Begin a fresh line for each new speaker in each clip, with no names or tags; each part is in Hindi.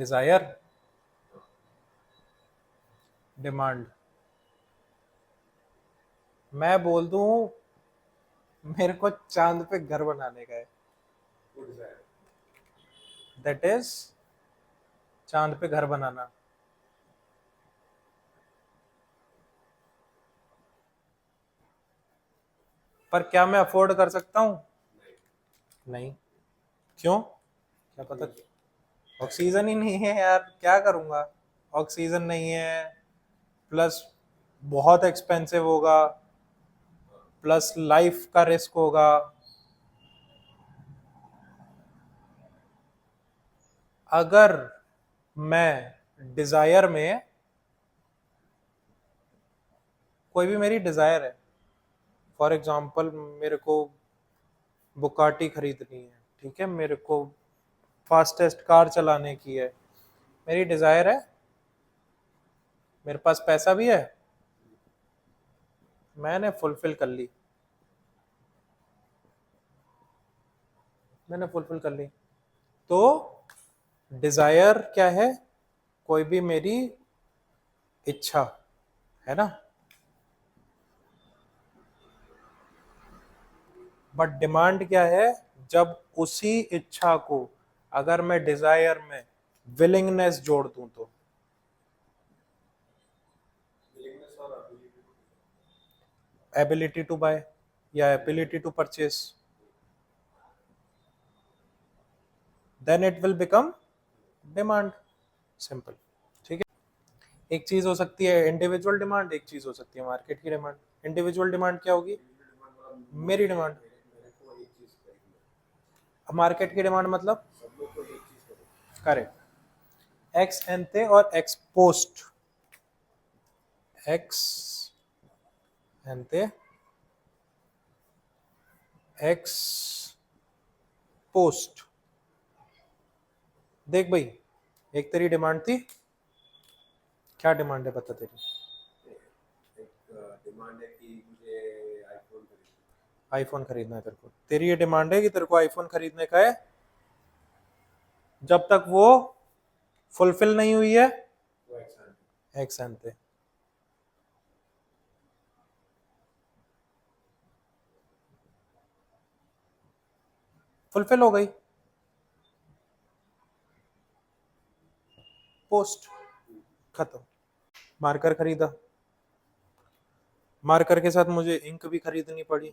Dzire, demand. मैं बोल दूं मेरे को चांद पे घर बनाने का है, दैट इज चांद पे घर बनाना। पर क्या मैं अफोर्ड कर सकता हूँ? नहीं। क्यों? क्या पता, ऑक्सीजन ही नहीं है यार, क्या करूंगा? ऑक्सीजन नहीं है, प्लस बहुत एक्सपेंसिव होगा, प्लस लाइफ का रिस्क होगा। अगर मैं डिजायर में, कोई भी मेरी डिजायर है, फॉर एग्जाम्पल मेरे को बुकाटी खरीदनी है, ठीक है, मेरे को फास्टेस्ट कार चलाने की है, मेरी डिजायर है, मेरे पास पैसा भी है, मैंने फुलफिल कर ली, मैंने फुलफिल कर ली। तो डिजायर क्या है? कोई भी मेरी इच्छा, है ना। बट डिमांड क्या है? जब उसी इच्छा को अगर मैं डिजायर में विलिंगनेस जोड़ दूं तो, एबिलिटी टू बाय या ability to purchase, then it will become demand. Simple. ठीक है, एक चीज हो सकती है इंडिविजुअल डिमांड, एक चीज हो सकती है मार्केट की डिमांड। इंडिविजुअल डिमांड क्या होगी? मेरी डिमांड। अब मार्केट की डिमांड मतलब, करेक्ट, एक्स एंते और ex post, ex ante ex post. देख भाई, एक तेरी डिमांड थी, क्या डिमांड है बता तेरी?
डिमांड है कि मुझे आईफोन खरीदना।
आईफोन खरीदना है तेरे को, तेरी ये डिमांड है कि तेरे को आईफोन खरीदने का है। जब तक वो फुलफिल नहीं हुई है,
वो एक्शन
एक्स एंते, फुलफिल हो गई, पोस्ट, खत्म। मार्कर खरीदा, मार्कर के साथ मुझे इंक भी खरीदनी पड़ी।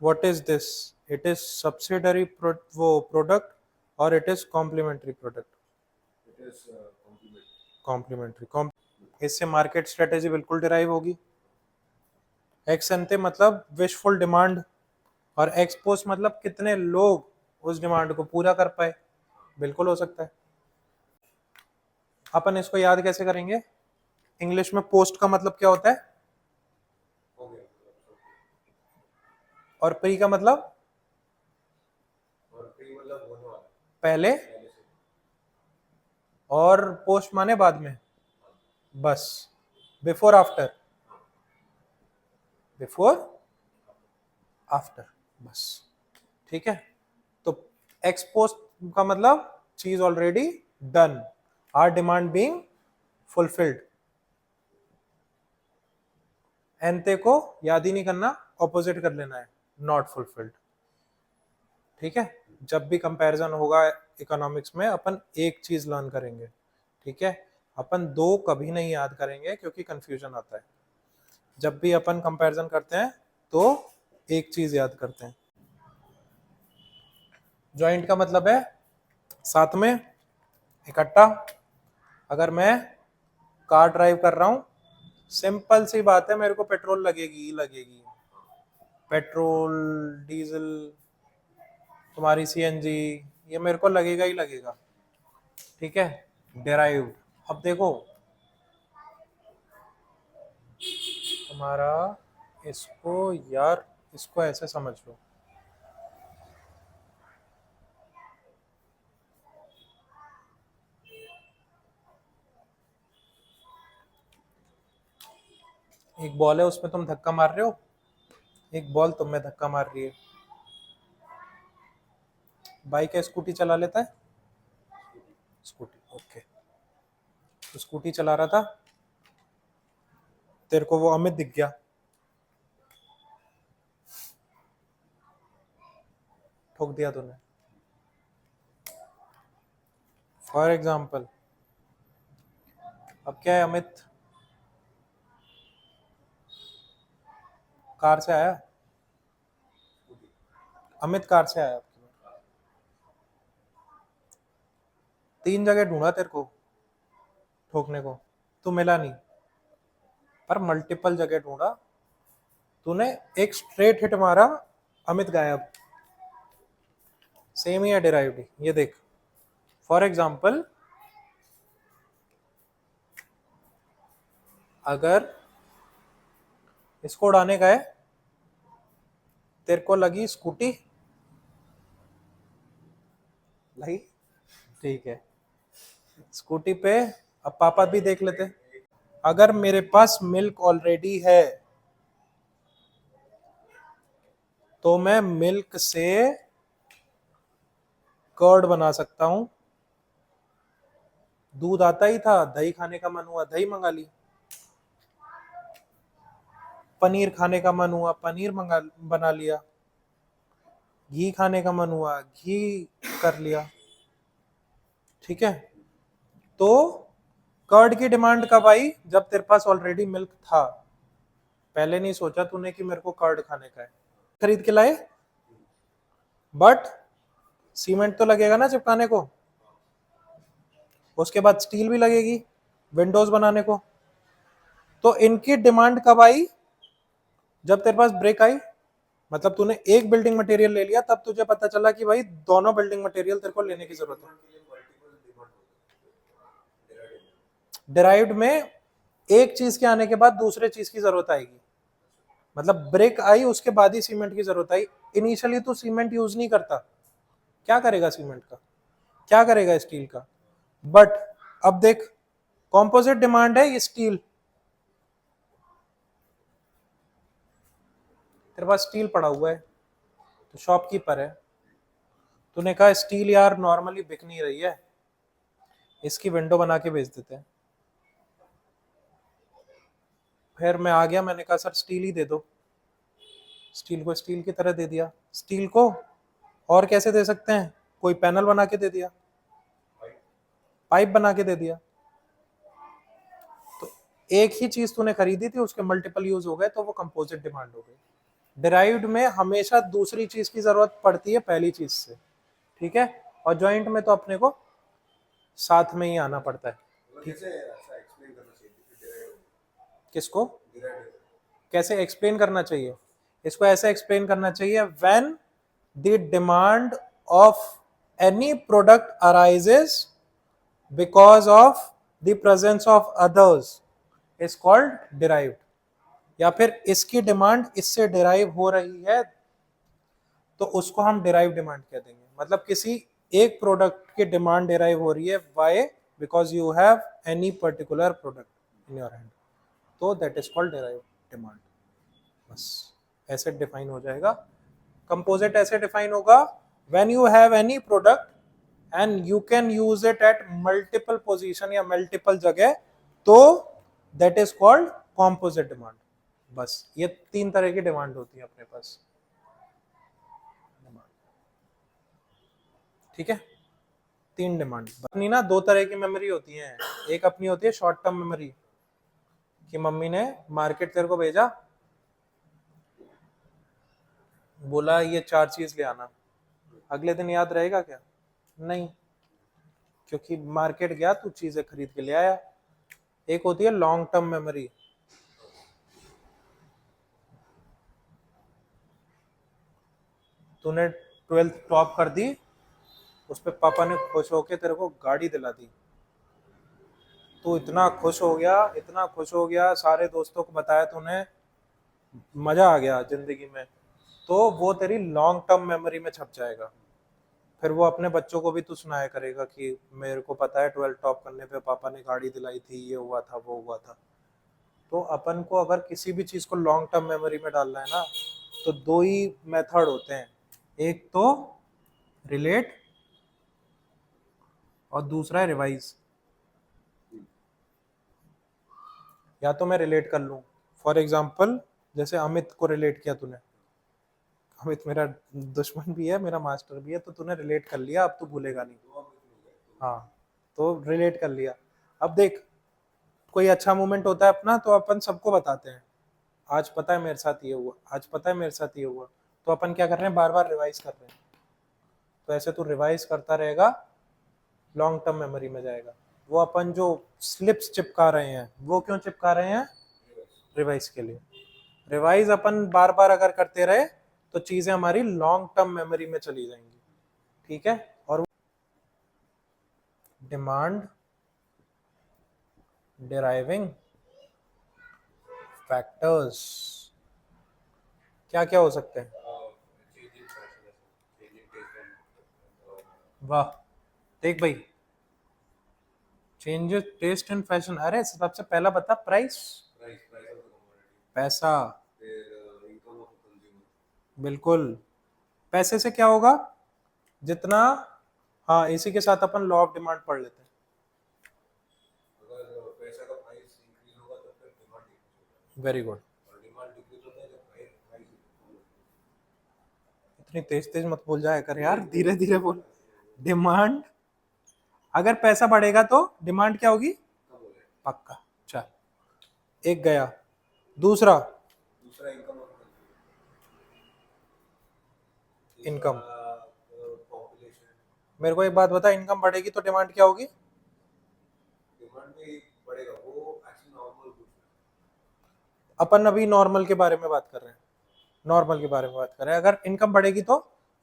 What is this? It is subsidiary वो प्रोडक्ट और it is complementary product.
It is complement.
Complementary, इससे मार्केट स्ट्रेटेजी बिल्कुल डिराइव होगी। एक्स एंते मतलब विशफुल डिमांड, और एक्सपोज मतलब कितने लोग उस डिमांड को पूरा कर पाए। बिल्कुल हो सकता है। अपन इसको याद कैसे करेंगे? इंग्लिश में पोस्ट का मतलब क्या होता है?
हो गया।
और प्री का मतलब
और प्री मतलब होने वाला,
पहले,
पहले से।
और पोस्ट माने बाद में, बस। बिफोर आफ्टर, बिफोर आफ्टर, बस। ठीक है, तो एक्सपोज का मतलब चीज already done, are demand being fulfilled. Ante को याद ही नहीं करना, ऑपोजिट कर लेना है, नॉट फुलफिल्ड। ठीक है, जब भी कंपैरिजन होगा इकोनॉमिक्स में अपन एक चीज लर्न करेंगे, ठीक है, अपन दो कभी नहीं याद करेंगे क्योंकि कंफ्यूजन आता है। जब भी अपन कंपैरिजन करते हैं तो एक चीज याद करते हैं। जॉइंट का मतलब है साथ में, इकट्ठा। अगर मैं कार ड्राइव कर रहा हूं, सिंपल सी बात है, मेरे को पेट्रोल लगेगी ही लगेगी, पेट्रोल, डीजल, तुम्हारी सीएनजी, ये मेरे को लगेगा ही लगेगा। ठीक है, डेराइव्ड। अब देखो तुम्हारा, इसको यार, इसको ऐसे समझ लो, एक बॉल है, उसमें तुम धक्का मार रहे हो, एक बॉल तुम में धक्का मार रही है। बाइक या स्कूटी चला लेता है? Scooty, okay. तो स्कूटी चला रहा था, तेरे को वो अमित दिख गया, ठोक दिया तूने। फॉर एग्जाम्पल, अब क्या है, अमित कार से आया, अमित कार से आया, 3 जगह ढूंढा तेरे को ठोकने को, तू मिला नहीं, पर मल्टीपल जगह ढूंढा, तूने एक स्ट्रेट हिट मारा, अमित गायब। सेम ही है डिराइव्ड, ये देख। फॉर एग्जाम्पल, अगर इसको उड़ाने का है, तेरे को लगी स्कूटी, लगी, ठीक है, स्कूटी पे अब पापा भी देख लेते। अगर मेरे पास मिल्क ऑलरेडी है तो मैं मिल्क से कर्ड बना सकता हूं। दूध आता ही था, दही खाने का मन हुआ, दही मंगा ली। पनीर खाने का मन हुआ, पनीर मंगा बना लिया। घी खाने का मन हुआ, घी कर लिया। ठीक है, तो कर्ड की डिमांड कब आई? जब तेरे पास ऑलरेडी मिल्क था। पहले नहीं सोचा तूने कि मेरे को कर्ड खाने का है, खरीद के लाए। बट सीमेंट तो लगेगा ना चिपकाने को, उसके बाद स्टील भी लगेगी विंडोज बनाने को। तो इनकी डिमांड कब आई? जब तेरे पास ब्रिक आई। मतलब तूने एक बिल्डिंग मटेरियल ले लिया, तब तुझे पता चला कि भाई दोनों बिल्डिंग मटेरियल तेरे को लेने की जरूरत है। डिराइव्ड में एक चीज के आने के बाद दूसरे चीज की जरूरत आएगी। मतलब ब्रिक आई, उसके बाद ही सीमेंट की जरूरत आई। इनिशियली तू सीमेंट यूज नहीं करता, क्या करेगा सीमेंट का, क्या करेगा स्टील का। बट अब देख, कॉम्पोजिट डिमांड है, ये स्टील, तेरे पास स्टील पड़ा हुआ है, तो शॉपकीपर है, तूने कहा स्टील यार नॉर्मली बिक नहीं रही है, इसकी विंडो बना के बेच देते हैं। फिर मैं आ गया, मैंने कहा सर स्टील ही दे दो। स्टील को स्टील की तरह दे दिया। स्टील को और कैसे दे सकते हैं? कोई पैनल बना के दे दिया, पाइप बना के दे दिया। तो एक ही चीज तूने खरीदी थी, उसके मल्टीपल यूज हो गए, तो वो कंपोजिट डिमांड हो गई। डिराइव्ड में हमेशा दूसरी चीज की जरूरत पड़ती है पहली चीज से। ठीक है, और जॉइंट में तो अपने को साथ में ही आना पड़ता है।
कैसे ऐसा एक्सप्लेन करना चाहिए?
किसको कैसे एक्सप्लेन करना चाहिए? इसको ऐसे एक्सप्लेन करना चाहिए, when the demand of any product arises because of the presence of others is called derived. या फिर इसकी डिमांड इससे डिराइव हो रही है, तो उसको हम डिराइव डिमांड कह देंगे। मतलब किसी एक प्रोडक्ट की डिमांड डिराइव हो रही है, why? Because you have any particular product in your hand, तो that is called derive demand. बस ऐसे डिफाइन हो जाएगा। कंपोजिट ऐसे डिफाइन होगा, when you have any product and you can use it at multiple position या मल्टीपल जगह, तो that is called composite demand. बस ये 3 तरह की डिमांड होती है अपने पास। ठीक है, 3 डिमांड। अपनी ना 2 तरह की मेमोरी होती है। एक अपनी होती है शॉर्ट टर्म मेमोरी, कि मम्मी ने मार्केट तेरे को भेजा, बोला ये 4 चीज ले आना, अगले दिन याद रहेगा क्या? नहीं, क्योंकि मार्केट गया तू चीजें खरीद के ले आया। एक होती है लॉन्ग टर्म मेमोरी, तूने 12th टॉप कर दी, उस पे पापा ने खुश होके तेरे को गाड़ी दिला दी, तू इतना खुश हो गया, इतना खुश हो गया, सारे दोस्तों को बताया तूने, मजा आ गया जिंदगी में, तो वो तेरी लॉन्ग टर्म मेमोरी में छप जाएगा। फिर वो अपने बच्चों को भी तू सुनाया करेगा कि मेरे को पता है 12th टॉप करने पे पापा ने गाड़ी दिलाई थी, ये हुआ था, वो हुआ था। तो अपन को अगर किसी भी चीज को लॉन्ग टर्म मेमोरी में डालना है ना, तो 2 ही मेथड होते हैं, एक तो रिलेट और दूसरा है रिवाइज। या तो मैं रिलेट कर लूँ, फॉर एग्जाम्पल जैसे अमित को रिलेट किया तूने, अमित मेरा दुश्मन भी है मेरा मास्टर भी है, तो तूने रिलेट कर लिया, अब तू भूलेगा नहीं। हाँ, तो रिलेट कर लिया। अब देख, कोई अच्छा मोमेंट होता है अपना तो अपन सबको बताते हैं, आज पता है मेरे साथ ये हुआ, आज पता है मेरे साथ ये हुआ, तो अपन क्या कर रहे हैं, बार बार रिवाइज कर रहे हैं। तो ऐसे तू रिवाइज करता रहेगा, लॉन्ग टर्म मेमोरी में जाएगा। वो अपन जो स्लिप्स चिपका रहे हैं वो क्यों चिपका रहे हैं, रिवाइज के लिए। रिवाइज अपन बार बार अगर करते रहे तो चीजें हमारी लॉन्ग टर्म मेमोरी में चली जाएंगी, ठीक है। और डिमांड डिराइविंग फैक्टर्स क्या क्या हो सकते हैं,
Changing fashion, changing taste and
वाह, देख भाई, चेंजेस टेस्ट एंड फैशन, अरे सबसे पहला बता, price,
price of the commodity,
पैसा,
their income of the consumer.
बिल्कुल। पैसे से क्या होगा, जितना, हाँ इसी के साथ अपन लॉ ऑफ डिमांड पढ़ लेते हैं।
अगर पैसा का प्राइस इंक्रीज होगा तो फिर डिमांड डिक्रीज होगा,
वेरी गुड,
और डिमांड डिक्रीज होता है जब प्राइस
इतनी तेज तेज मत बोल जाया कर यार, धीरे धीरे बोल। डिमांड, अगर पैसा बढ़ेगा तो डिमांड क्या होगी,
कम हो जाए।
पक्का। चल, एक गया, दूसरा
दूसरा इनकम ऑफ
इनकम।
पॉपुलेशन,
मेरे को एक बात बता, इनकम बढ़ेगी तो डिमांड क्या होगी,
डिमांड भी बढ़ेगा, वो एक्चुअली नॉर्मल गुड्स।
अपन अभी नॉर्मल के बारे में बात कर रहे हैं, नॉर्मल के बारे में बात कर रहे हैं। अगर इनकम बढ़ेगी तो,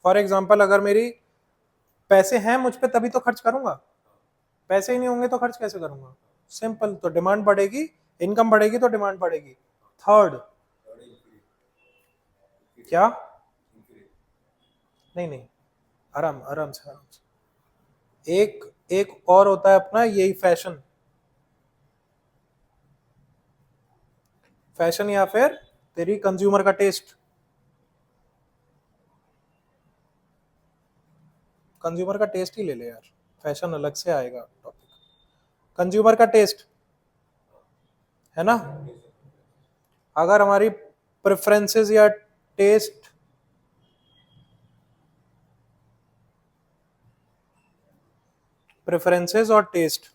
फॉर एग्जांपल अगर मेरी पैसे हैं मुझ पे तभी तो खर्च करूंगा, पैसे ही नहीं होंगे तो खर्च कैसे करूंगा, सिंपल। तो डिमांड बढ़ेगी, इनकम बढ़ेगी तो डिमांड बढ़ेगी। थर्ड क्या, नहीं नहीं, आराम आराम से आराम से। एक एक और होता है अपना यही फैशन, फैशन या फिर तेरी कंज्यूमर का टेस्ट, कंज्यूमर का टेस्ट ही ले ले यार, फैशन अलग से आएगा टॉपिक। कंज्यूमर का टेस्ट है ना, अगर हमारी प्रेफरेंसेस या टेस्ट, प्रेफरेंसेस और टेस्ट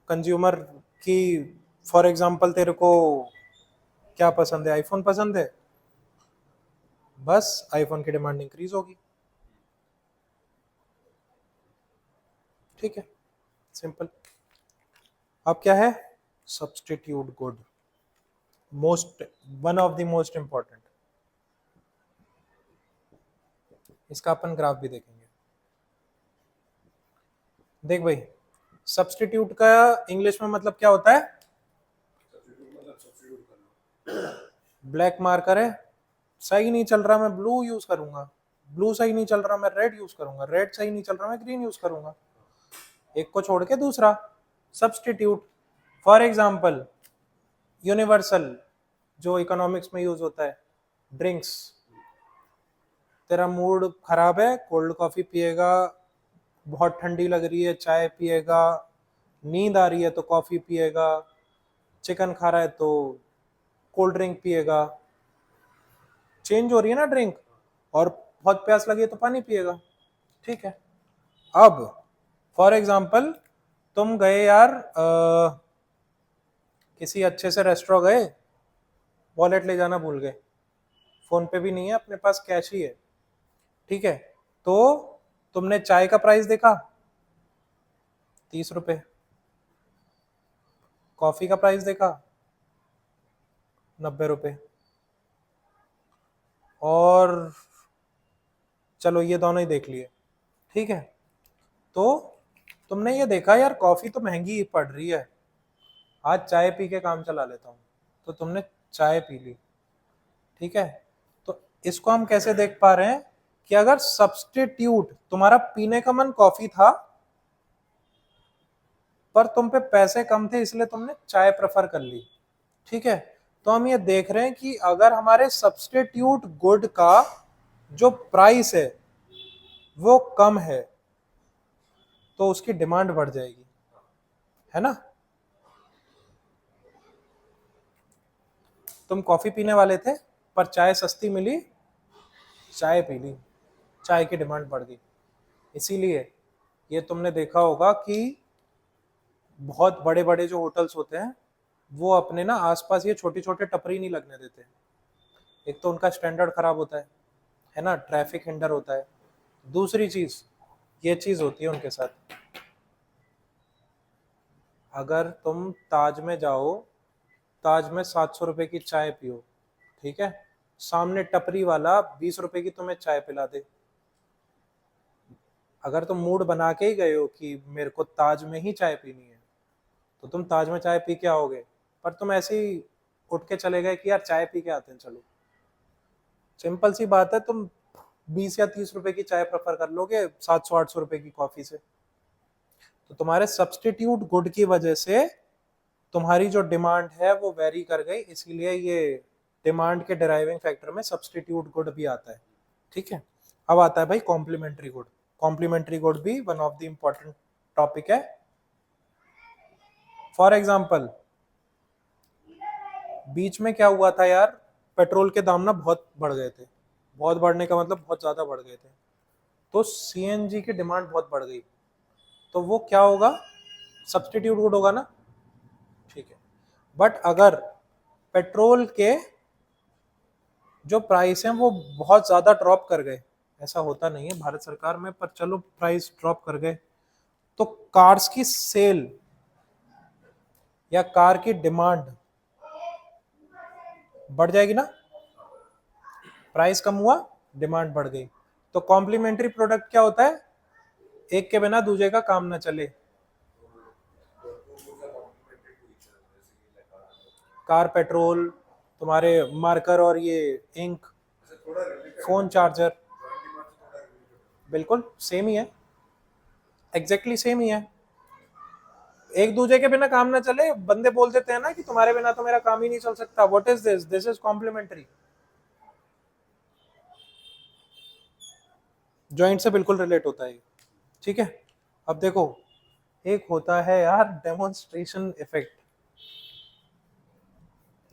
कंज्यूमर की, फॉर एग्जांपल तेरे को क्या पसंद है, आईफोन पसंद है, बस आईफोन की डिमांड इंक्रीज होगी, ठीक है, सिंपल। अब क्या है, substitute good, most, one of the most important, इसका अपन ग्राफ भी देखेंगे। देख भाई, सब्सटीट्यूट का इंग्लिश में मतलब क्या होता है,
सब्स्टिट्यूट मतलब सब्स्टिट्यूट करना।
ब्लैक मार्कर है, सही नहीं चल रहा मैं ब्लू यूज करूंगा, ब्लू सही नहीं चल रहा मैं रेड यूज करूंगा, रेड सही नहीं चल रहा मैं ग्रीन यूज करूंगा, एक को छोड़ के दूसरा, सब्सटीट्यूट। फॉर एग्जाम्पल यूनिवर्सल, जो इकोनॉमिक्स में यूज होता है, ड्रिंक्स, तेरा मूड खराब है कोल्ड कॉफी पिएगा, बहुत ठंडी लग रही है चाय पिएगा, नींद आ रही है तो कॉफी पिएगा, चिकन खा रहा है तो कोल्ड ड्रिंक पिएगा, चेंज हो रही है ना ड्रिंक, और बहुत प्यास लगी है तो पानी पिएगा, ठीक है। अब फॉर एग्जाम्पल तुम गए यार किसी अच्छे से रेस्टोरेंट गए, वॉलेट ले जाना भूल गए, फोन पे भी नहीं है अपने पास, कैश ही है, ठीक है, तो तुमने चाय का प्राइस देखा 30 रुपए, कॉफी का प्राइस देखा 90 रुपए, और चलो ये दोनों ही देख लिए, ठीक है। तो तुमने ये देखा यार कॉफी तो महंगी पड़ रही है, आज चाय पी के काम चला लेता हूँ, तो तुमने चाय पी ली, ठीक है। तो इसको हम कैसे देख पा रहे हैं कि अगर सब्स्टिट्यूट, तुम्हारा पीने का मन कॉफी था पर तुम पे पैसे कम थे इसलिए तुमने चाय प्रेफर कर ली, ठीक है। तो हम ये देख रहे हैं कि अगर हमारे सब्स्टिट्यूट गुड का जो प्राइस है वो कम है तो उसकी डिमांड बढ़ जाएगी, है ना। तुम कॉफी पीने वाले थे पर चाय सस्ती मिली, चाय पी ली, चाय की डिमांड बढ़ गई। इसीलिए ये तुमने देखा होगा कि बहुत बड़े बड़े जो होटल्स होते हैं वो अपने ना आसपास ये छोटे छोटे टपरी नहीं लगने देते। एक तो उनका स्टैंडर्ड खराब होता है ना, ट्रैफिक हिंडर होता है। दूसरी चीज ये चीज होती है उनके साथ, अगर तुम ताज में जाओ, ताज में 700 रुपए की चाय पियो, ठीक है, सामने टपरी वाला 20 रुपए की तुम्हें चाय पिला दे, अगर तुम मूड बना के ही गए हो कि मेरे को ताज में ही चाय पीनी है तो तुम ताज में चाय पी के आओगे। पर तुम ऐसे ही उठ के चले गए कि यार चाय पी के आते हैं चलो, सिंपल सी बात है, तुम 20 या 30 रुपए की चाय प्रेफर कर लोगे 700 800 रुपए की कॉफी से। तो तुम्हारे सब्सटीट्यूट गुड की वजह से तुम्हारी जो डिमांड है वो वेरी कर गई, इसीलिए ये डिमांड के डिराइविंग फैक्टर में सब्सटीट्यूट गुड भी आता है। ठीक है, अब आता है भाई कॉम्प्लीमेंट्री गुड। कॉम्प्लीमेंट्री गुड भी one of the important topic है। फॉर एग्जाम्पल बीच में क्या हुआ था यार, पेट्रोल के दाम ना बहुत बढ़ गए थे, बहुत बढ़ने का मतलब बहुत ज्यादा बढ़ गए थे, तो सीएनजी की डिमांड बहुत बढ़ गई, तो वो क्या होगा, सब्सटीट्यूट गुड होगा ना। ठीक है, बट अगर पेट्रोल के जो प्राइस हैं वो बहुत ज्यादा ड्रॉप कर गए, ऐसा होता नहीं है भारत सरकार में, पर चलो प्राइस ड्रॉप कर गए, तो कार्स की सेल या कार की डिमांड बढ़ जाएगी ना। प्राइस कम हुआ, डिमांड बढ़ गई। तो कॉम्प्लीमेंट्री प्रोडक्ट क्या होता है, एक के बिना दूसरे का काम ना चले। कार पेट्रोल, तुम्हारे मार्कर और ये इंक, फोन चार्जर, बिल्कुल सेम ही है, एग्जैक्टली सेम ही है। एक दूसरे के बिना काम ना चले, बंदे बोल देते हैं ना कि तुम्हारे बिना तो मेरा काम ही नहीं चल सकता, what is this, this is complementary. Joint से बिल्कुल रिलेट होता है। ठीक है, अब देखो एक होता है यार डेमोन्स्ट्रेशन इफेक्ट,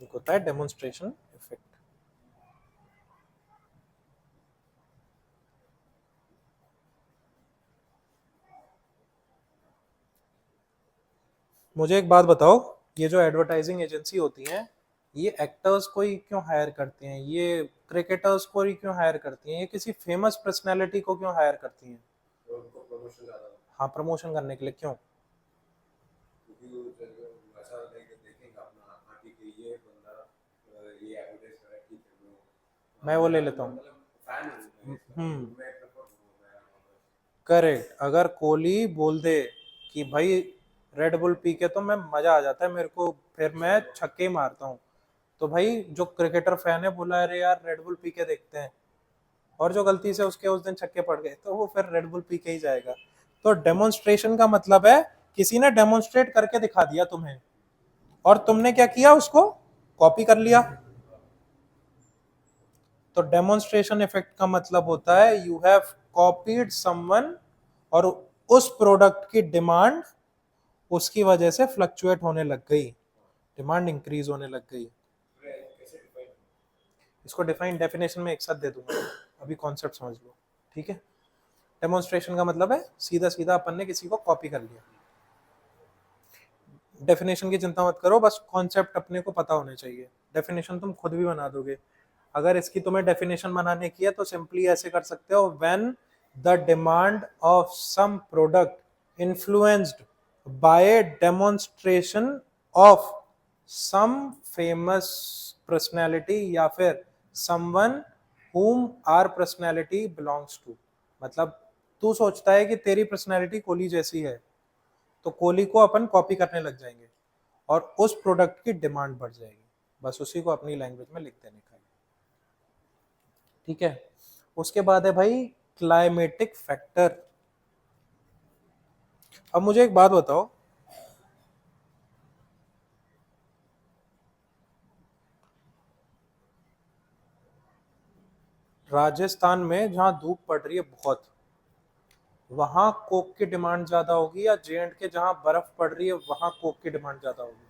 एक होता है डेमोन्स्ट्रेशन इफेक्ट। मुझे एक बात बताओ, ये जो एडवर्टाइजिंग एजेंसी होती हैं ये एक्टर्स को ही क्यों हायर करती हैं, ये क्रिकेटर्स को ही क्यों हायर करती हैं, ये किसी फेमस पर्सनैलिटी को क्यों हायर करती हैं।
उनको प्रमोशन ज्यादा होता
हाँ, प्रमोशन करने के लिए। क्यों?
है, क्योंकि वो ऐसा होता है कि देखेंगे अपना हाँ ठीक है ये बंदा ये एडवर्टाइज कर रहा है, ठीक है
मैं वो ले लेता हूँ।
मतलब फैन हूँ
हम्म,
मैं प्रेफर करूँगा।
करेक्ट। अगर कोहली बोल दे कि भाई रेड बुल पी के तो मैं मजा आ जाता है मेरे को, फिर मैं छक्के ही मारता हूँ, तो भाई जो क्रिकेटर फैन है बोला अरे यार रेड बुल पी के देखते हैं, और जो गलती से उसके उस दिन छक्के पड़ गए तो वो फिर रेड बुल पी के ही जाएगा। तो डेमोन्स्ट्रेशन का मतलब है किसी ने डेमोन्स्ट्रेट करके दिखा दिया तुम्हें, और तुमने क्या किया, उसको कॉपी कर लिया। तो डेमोन्स्ट्रेशन इफेक्ट का मतलब होता है यू हैव कॉपीड समवन, और उस प्रोडक्ट की डिमांड उसकी वजह से फ्लक्चुएट होने लग गई, डिमांड इंक्रीज होने लग गई।
कैसे डिफाइन
इसको डिफाइन डेफिनेशन में एक साथ दे दूंगा, अभी कॉन्सेप्ट समझ लो। ठीक है, डेमोन्स्ट्रेशन का मतलब है सीधा सीधा अपन ने किसी को कॉपी कर लिया। डेफिनेशन की चिंता मत करो, बस कॉन्सेप्ट अपने को पता होने चाहिए, डेफिनेशन तुम खुद भी बना दोगे। अगर इसकी तुम्हें डेफिनेशन बनाने की है तो सिंपली ऐसे कर सकते हो, when the demand of some product influenced by demonstration of some famous personality या फिर someone whom are personality belongs to. मतलब तू सोचता है कि तेरी पर्सनैलिटी कोहली जैसी है, तो कोहली को अपन कॉपी करने लग जाएंगे और उस प्रोडक्ट की डिमांड बढ़ जाएगी, बस उसी को अपनी लैंग्वेज में लिख देने का है। ठीक है, उसके बाद है भाई क्लाइमेटिक फैक्टर। अब मुझे एक बात बताओ, राजस्थान में जहां धूप पड़ रही है बहुत, वहां कोक की डिमांड ज्यादा होगी, या जे एंड के जहां बर्फ पड़ रही है वहां कोक की डिमांड ज्यादा होगी?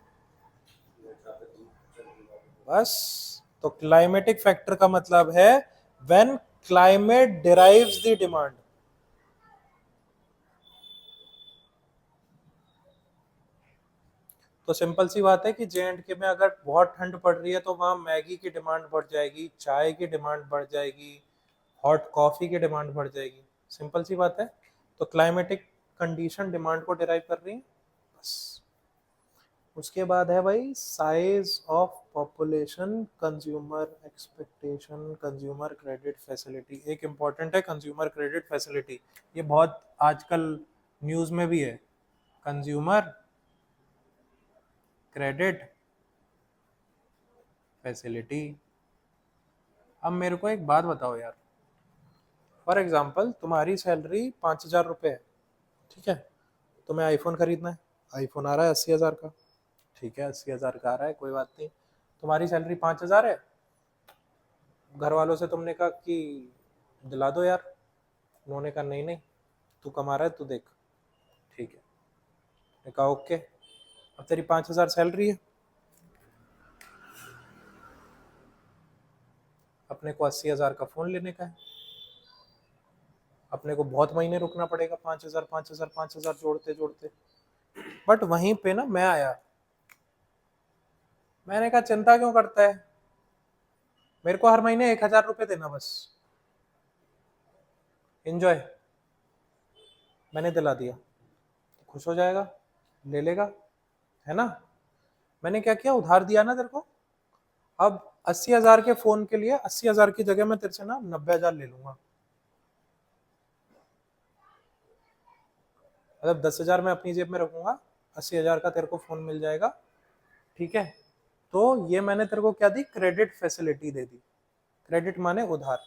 बस। तो क्लाइमेटिक फैक्टर का मतलब है when climate derives the demand. तो सिंपल सी बात है कि जे एंड के में अगर बहुत ठंड पड़ रही है तो वहां मैगी की डिमांड बढ़ जाएगी, चाय की डिमांड बढ़ जाएगी, हॉट कॉफी की डिमांड बढ़ जाएगी। सिंपल सी बात है। तो क्लाइमेटिक कंडीशन डिमांड को डिराइव कर रही है। बस। उसके बाद है भाई size of population, consumer expectation, consumer credit facility. एक इंपॉर्टेंट है कंज्यूमर क्रेडिट फैसिलिटी, ये बहुत आजकल न्यूज में भी है। Consumer credit facility. अब मेरे को एक बात बताओ यार, फॉर एग्जांपल तुम्हारी सैलरी 5,000 रुपये है, ठीक है, तुम्हें आईफोन खरीदना है, आईफोन आ रहा है 80,000 का, ठीक है 80,000 का आ रहा है, कोई बात नहीं। तुम्हारी सैलरी 5,000 है, घर वालों से तुमने कहा कि दिला दो यार, उन्होंने कहा नहीं नहीं तू कमा रहा है तू देख, ठीक है। मैंने कहा ओके। अब तेरी 5,000 सैलरी है, अपने को 80,000 का फोन लेने का है, अपने को बहुत महीने रुकना पड़ेगा 5,000 5,000 5,000 जोड़ते जोड़ते। बट वहीं पे ना मैं आया, मैंने कहा चिंता क्यों करता है, मेरे को हर महीने 1,000 रुपये देना बस, एंजॉय। मैंने दिला दिया तो खुश हो जाएगा, ले लेगा, है ना। मैंने क्या किया, उधार दिया ना तेरे को। अब 80,000 के फोन के लिए 80,000 की जगह मैं तेरे से ना 90,000 ले लूंगा। मतलब 10,000 मैं अपनी जेब में रखूंगा, 80,000 का तेरे को फोन मिल जाएगा, ठीक है। तो ये मैंने तेरे को क्या दी, क्रेडिट फैसिलिटी दे दी। क्रेडिट माने उधार।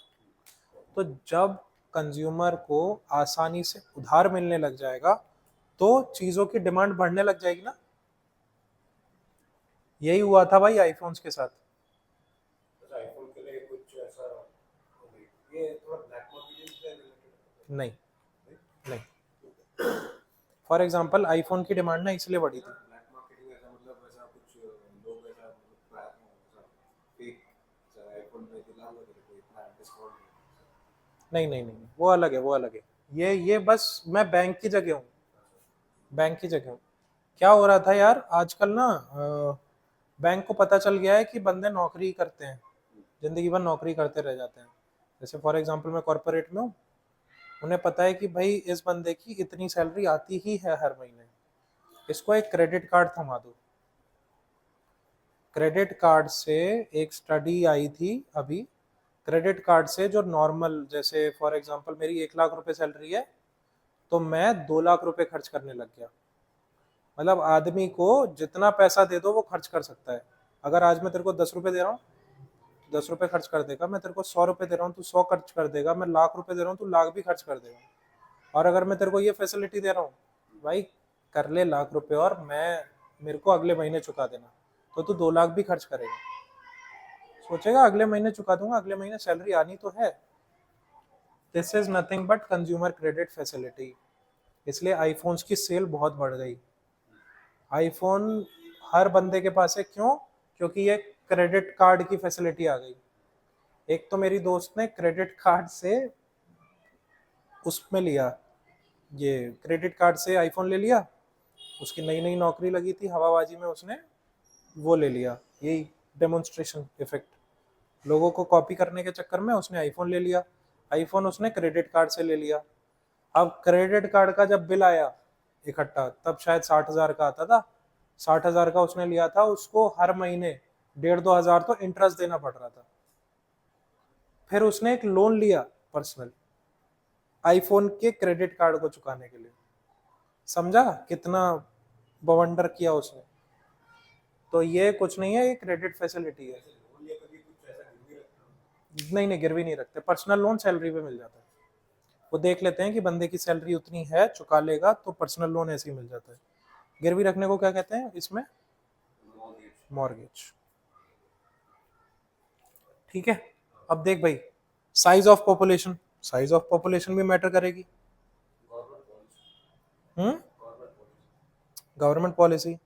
तो जब कंज्यूमर को आसानी से उधार मिलने लग जाएगा तो चीजों की डिमांड बढ़ने लग जाएगी ना। यही हुआ था भाई आईफोन्स के साथ।
बस आईफोन के लिए कुछ ऐसा ये थोड़ा ब्लैक मार्केटिंग से रिलेटेड
नहीं नहीं, फॉर एग्जाम्पल आईफोन की डिमांड ना इसलिए बढ़ी थी।
ब्लैक मार्केटिंग ऐसा मतलब ऐसा कुछ लोग ऐसा मतलब ऐसा फेक आईफोन में दिलाऊंगा तेरे को इतना डिस्काउंट।
नहीं नहीं नहीं, वो अलग है वो अलग है। ये बस मैं बैंक की जगह हूँ, बैंक की जगह हूँ। क्या हो रहा था यार आजकल ना, बैंक को पता चल गया है कि बंदे नौकरी करते हैं, जिंदगी भर नौकरी करते रह जाते हैं। जैसे फॉर एग्जांपल मैं कॉर्पोरेट में हूँ, उन्हें पता है कि भाई इस बंदे की इतनी सैलरी आती ही है हर महीने, इसको एक क्रेडिट कार्ड थमा दो। क्रेडिट कार्ड से एक स्टडी आई थी अभी, क्रेडिट कार्ड से जो नॉर्मल, जैसे फॉर एग्जांपल मेरी 1,00,000 रुपए सैलरी है तो मैं 2,00,000 रुपए खर्च करने लग गया। मतलब आदमी को जितना पैसा दे दो वो खर्च कर सकता है। अगर आज मैं तेरे को 10 रुपए दे रहा हूँ, 10 रुपए खर्च कर देगा। मैं तेरे को 100 रुपए दे रहा हूँ, तू 100 खर्च कर देगा। मैं लाख रुपए दे रहा हूँ, तू लाख भी खर्च कर देगा। और अगर मैं तेरे को ये फैसिलिटी दे रहा हूँ, भाई कर ले लाख रुपए और मैं, मेरे को अगले महीने चुका देना, तो तू 2 लाख भी खर्च करेगा। सोचेगा अगले महीने चुका दूंगा, अगले महीने सैलरी आनी तो है। This is nothing but consumer credit facility. इसलिए आईफोन्स की सेल बहुत बढ़ गई। आईफोन हर बंदे के पास है, क्यों? क्योंकि ये क्रेडिट कार्ड की फैसिलिटी आ गई। एक तो मेरी दोस्त ने क्रेडिट कार्ड से उसमें लिया, ये क्रेडिट कार्ड से आईफोन ले लिया। उसकी नई नई नौकरी लगी थी हवाबाजी में, उसने वो ले लिया। यही डेमोन्स्ट्रेशन इफेक्ट, लोगों को कॉपी करने के चक्कर में उसने आईफोन ले लिया। आईफोन उसने क्रेडिट कार्ड से ले लिया। अब क्रेडिट कार्ड का जब बिल आया इकट्ठा, तब शायद 60,000 का आता था। 60,000 का उसने लिया था, उसको हर महीने 1,500-2,000 तो इंटरेस्ट देना पड़ रहा था। फिर उसने एक लोन लिया पर्सनल, आईफोन के क्रेडिट कार्ड को चुकाने के लिए। समझा कितना बवंडर किया उसने। तो ये कुछ नहीं है, ये क्रेडिट फैसिलिटी है।
लोन या कभी कुछ ऐसा गिरवी रखना।
नहीं नहीं, गिरवी नहीं रखते। पर्सनल लोन सैलरी पे मिल जाता है। वो देख लेते हैं कि बंदे की सैलरी उतनी है, चुका लेगा, तो पर्सनल लोन ऐसे ही मिल जाता है। गिरवी रखने को क्या कहते हैं इसमें?
मॉर्गेज।
मॉर्गेज। ठीक है। अब देख भाई, size of population, size of population भी मैटर करेगी।
Government policy.
Hmm.
Government policy.
Government policy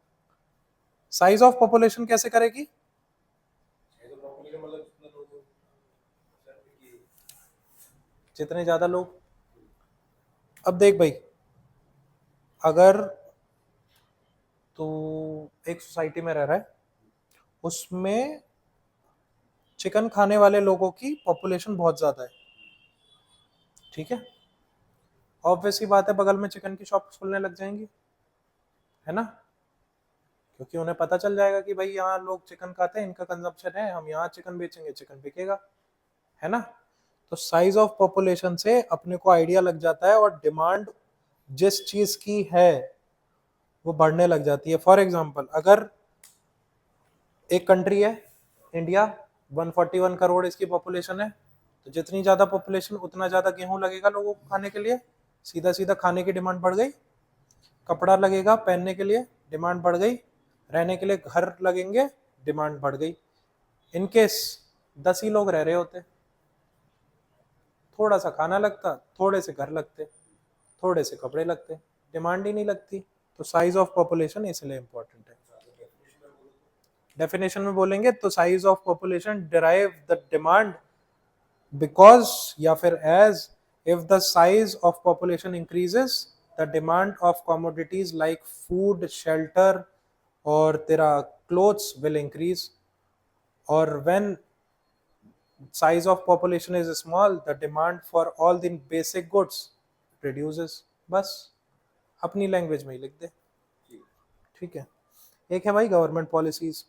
size of population कैसे करेगी? जितने ज्यादा लोग, अब देख भाई, अगर तू एक सोसाइटी में रह रहा है, उसमें चिकन खाने वाले लोगों की पॉपुलेशन बहुत ज्यादा है, ठीक है, ऑब्वियस सी बात है बगल में चिकन की शॉप खुलने लग जाएंगी, है ना, क्योंकि उन्हें पता चल जाएगा कि भाई यहाँ लोग चिकन खाते हैं, इनका कंजम्पशन है, हम यहाँ चिकन बेचेंगे, चिकन बिकेगा, है ना। तो साइज ऑफ पॉपुलेशन से अपने को आइडिया लग जाता है, और डिमांड जिस चीज की है वो बढ़ने लग जाती है। फॉर एग्जाम्पल, अगर एक कंट्री है इंडिया, 141 करोड़ इसकी पॉपुलेशन है, तो जितनी ज्यादा पॉपुलेशन उतना ज्यादा गेहूं लगेगा लोगों को खाने के लिए, सीधा सीधा खाने की डिमांड बढ़ गई, कपड़ा लगेगा पहनने के लिए, डिमांड बढ़ गई, रहने के लिए घर लगेंगे, डिमांड बढ़ गई। इनकेस 10 ही लोग रह रहे होते, थोड़ा सा खाना लगता, थोड़े से घर लगते, थोड़े से कपड़े लगते, डिमांड ही नहीं लगती। तो साइज ऑफ पॉपुलेशन इसलिए इंपॉर्टेंट है। डेफिनेशन में बोलेंगे तो size of population derive the demand because, या फिर as, if the size of population increases the demand of commodities like food, shelter और तेरा clothes will increase, or when size of population is small the demand for all the basic goods reduces। बस अपनी लैंग्वेज में ही लिख दे, ठीक है। एक है भाई गवर्नमेंट पॉलिसीज,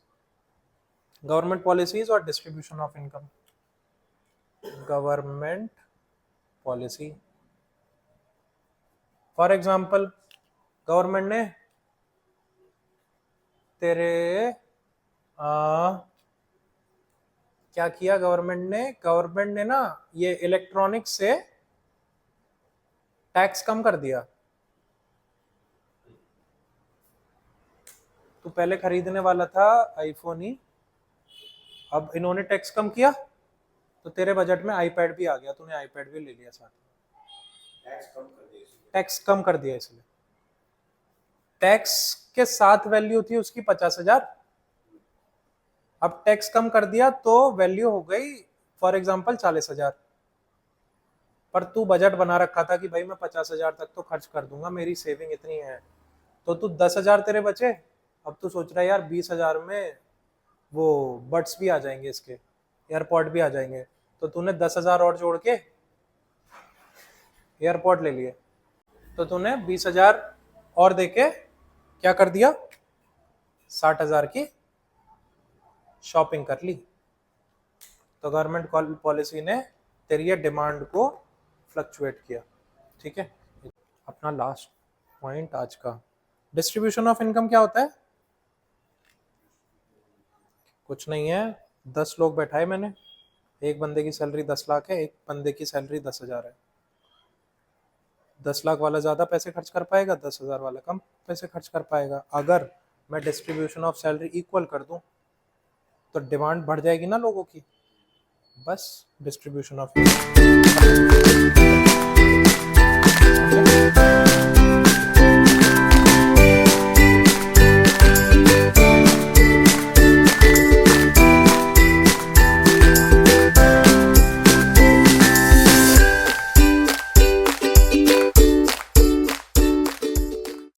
गवर्नमेंट पॉलिसीज और distribution of income. Government policy, for example government ने तेरे क्या किया, गवर्नमेंट ने ना ये इलेक्ट्रॉनिक्स से टैक्स कम कर दिया। तू पहले खरीदने वाला था आईफोन ही, अब इन्होंने टैक्स कम किया तो तेरे बजट में आईपैड भी आ गया, तूने आईपैड भी ले लिया साथ में। टैक्स कम कर दिया इसलिए। टैक्स के साथ वैल्यू थी उसकी 50,000, अब टैक्स कम कर दिया तो वैल्यू हो गई फॉर एग्जांपल 40,000। पर तू बजट बना रखा था कि भाई मैं 50,000 तक तो खर्च कर दूंगा, मेरी सेविंग इतनी है, तो तू 10,000 तेरे बचे। अब तू सोच रहा है यार 20,000 में वो बड्स भी आ जाएंगे, इसके एयरपॉड भी आ जाएंगे, तो तूने 10,000 और जोड़ के एयरपॉड ले लिए, तो तूने 20,000 और देके क्या कर दिया, 60,000 की शॉपिंग कर ली। तो गवर्नमेंट पॉलिसी ने तेरी ये डिमांड को फ्लक्चुएट किया, ठीक है। अपना लास्ट पॉइंट आज का, डिस्ट्रीब्यूशन ऑफ इनकम क्या होता है? कुछ नहीं है, 10 लोग बैठाए मैंने, एक बंदे की सैलरी 10 लाख है, एक बंदे की सैलरी 10,000 है। 10 लाख वाला ज्यादा पैसे खर्च कर पाएगा, 10,000 वाला कम पैसे खर्च कर पाएगा। अगर मैं डिस्ट्रीब्यूशन ऑफ सैलरी इक्वल कर दूं तो डिमांड बढ़ जाएगी ना लोगों की, बस डिस्ट्रीब्यूशन ऑफ